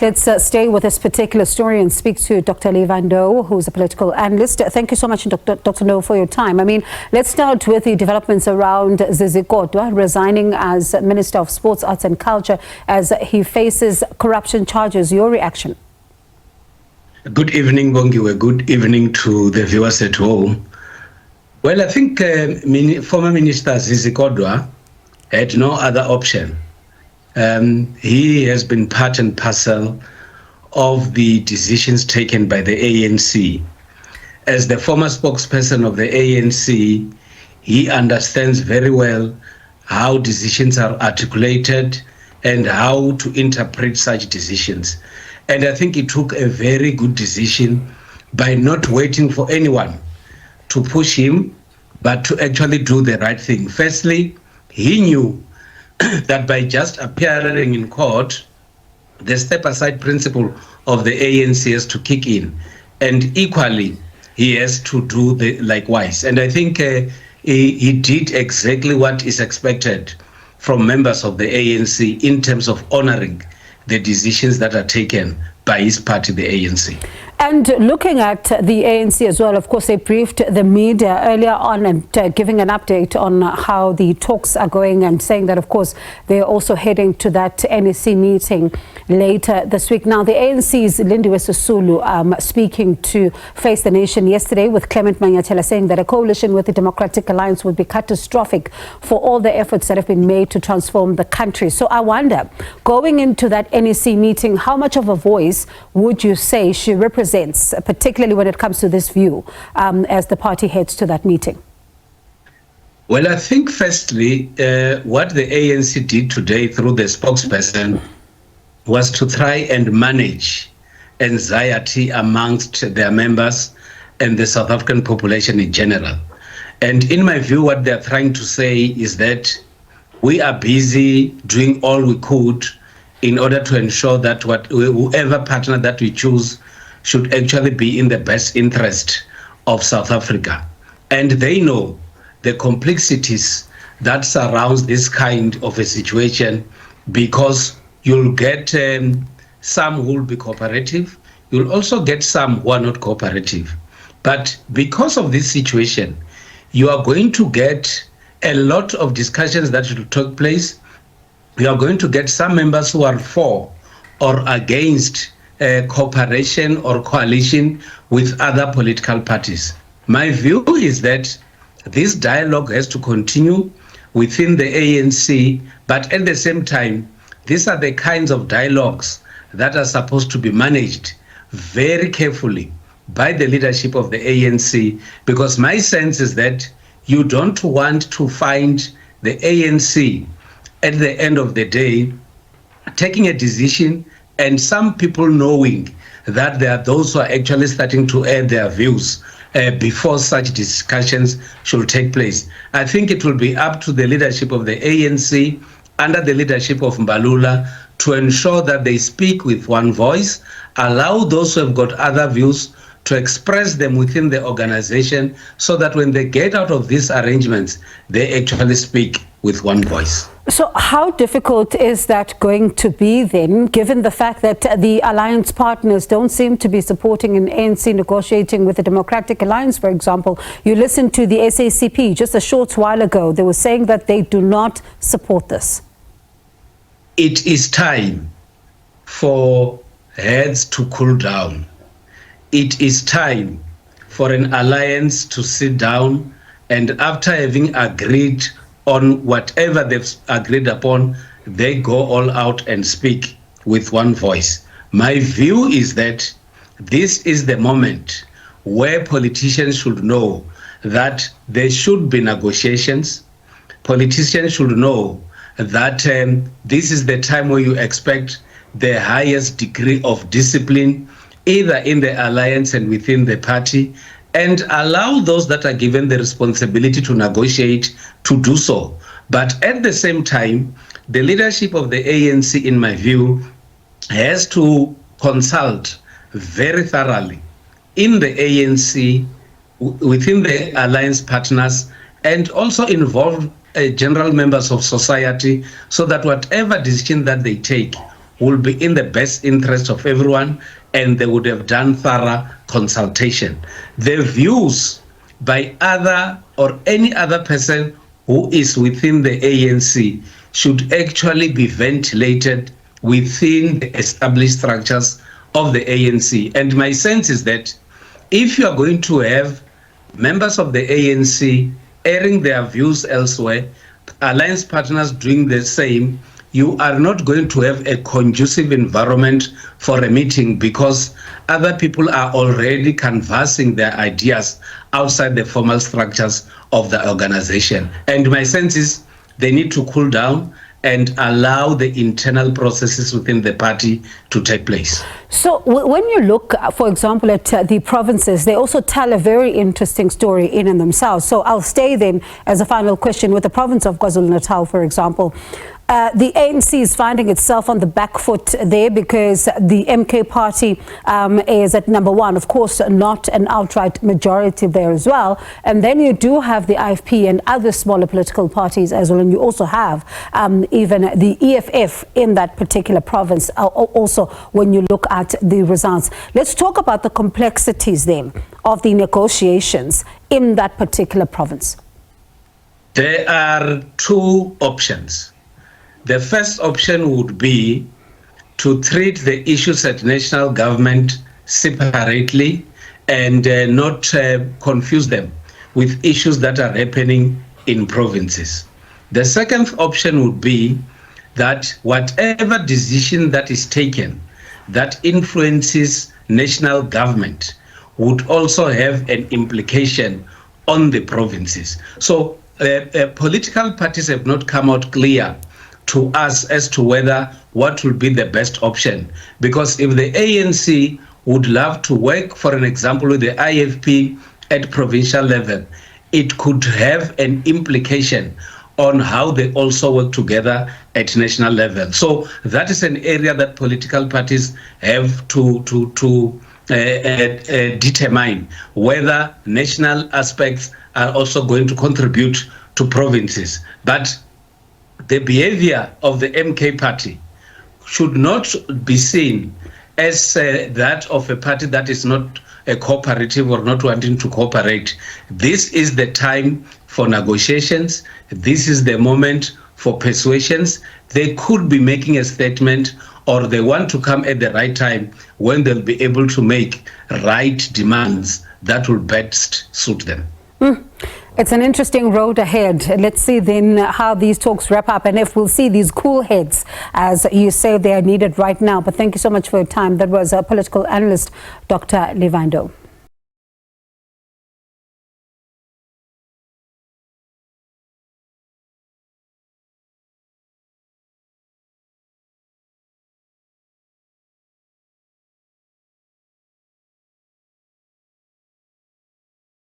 Let's stay with this particular story and speak to Dr. Levy Ndou, who's a political analyst. Thank you so much, Dr. Ndou, for your time. Let's start with the developments around Zizi resigning as Minister of Sports, Arts and Culture as he faces corruption charges. Your reaction? Good evening, Bongiwe. Good evening to the viewers at home. Well, I think former Minister Zizi had no other option. He has been part and parcel of the decisions taken by the ANC. As the former spokesperson of the ANC, he understands very well how decisions are articulated and how to interpret such decisions. And I think he took a very good decision by not waiting for anyone to push him, but to actually do the right thing. Firstly, he knew that by just appearing in court, the step-aside principle of the ANC has to kick in. And equally, he has to do the likewise. And I think he did exactly what is expected from members of the ANC in terms of honoring the decisions that are taken by his party, the ANC. And looking at the ANC as well, of course, they briefed the media earlier on and giving an update on how the talks are going and saying that, of course, they're also heading to that NEC meeting later this week. Now, the ANC's Lindiwe Sisulu speaking to Face the Nation yesterday with Clement Manyathela saying that a coalition with the Democratic Alliance would be catastrophic for all the efforts that have been made to transform the country. So I wonder, going into that NEC meeting, how much of a voice would you say she represents, particularly when it comes to this view, as the party heads to that meeting? Well, I think firstly, what the ANC did today through the spokesperson was to try and manage anxiety amongst their members and the South African population in general. And in my view, what they're trying to say is that we are busy doing all we could in order to ensure that whoever partner that we choose should actually be in the best interest of South Africa. And they know the complexities that surrounds this kind of a situation, because you'll get some who will be cooperative. You'll also get some who are not cooperative. But because of this situation, you are going to get a lot of discussions that will take place. You are going to get some members who are for or against cooperation or coalition with other political parties. My view is that this dialogue has to continue within the ANC, but at the same time, these are the kinds of dialogues that are supposed to be managed very carefully by the leadership of the ANC, because my sense is that you don't want to find the ANC at the end of the day taking a decision and some people knowing that there are those who are actually starting to add their views before such discussions should take place. I think it will be up to the leadership of the ANC under the leadership of Mbalula to ensure that they speak with one voice, allow those who have got other views to express them within the organization, so that when they get out of these arrangements, they actually speak with one voice. So how difficult is that going to be then, given the fact that the alliance partners don't seem to be supporting an ANC negotiating with the Democratic Alliance, for example? You listened to the SACP just a short while ago. They were saying that they do not support this. It is time for heads to cool down. It is time for an alliance to sit down, and after having agreed on whatever they've agreed upon, they go all out and speak with one voice. My view is that this is the moment where politicians should know that there should be negotiations. Politicians should know that this is the time where you expect the highest degree of discipline, either in the alliance and within the party, and allow those that are given the responsibility to negotiate to do so. But at the same time, the leadership of the ANC, in my view, has to consult very thoroughly in the ANC, within the alliance partners, and also involve general members of society, so that whatever decision that they take will be in the best interest of everyone, and they would have done thorough consultation. The views by other or any other person who is within the ANC should actually be ventilated within the established structures of the ANC. And my sense is that if you are going to have members of the ANC airing their views elsewhere, alliance partners doing the same, you are not going to have a conducive environment for a meeting, because other people are already canvassing their ideas outside the formal structures of the organization. And my sense is they need to cool down and allow the internal processes within the party to take place. So when you look, for example, at the provinces, they also tell a very interesting story in and themselves. So I'll stay then as a final question with the province of KwaZulu-Natal, for example. The ANC is finding itself on the back foot there because the MK party is at number one. Of course, not an outright majority there as well. And then you do have the IFP and other smaller political parties as well. And you also have even the EFF in that particular province, also when you look at the results. Let's talk about the complexities then of the negotiations in that particular province. There are two options. The first option would be to treat the issues at national government separately and not confuse them with issues that are happening in provinces. The second option would be that whatever decision that is taken that influences national government would also have an implication on the provinces. So political parties have not come out clear to us as to whether what will be the best option. Because if the ANC would love to work, for an example, with the IFP at provincial level, it could have an implication on how they also work together at national level. So that is an area that political parties have to determine whether national aspects are also going to contribute to provinces. But the behavior of the MK party should not be seen as that of a party that is not a cooperative or not wanting to cooperate. This is the time for negotiations. This is the moment for persuasions. They could be making a statement, or they want to come at the right time when they'll be able to make right demands that will best suit them. It's an interesting road ahead. Let's see then how these talks wrap up and if we'll see these cool heads, as you say, they are needed right now. But thank you so much for your time. That was a political analyst, Dr. Levy Ndou.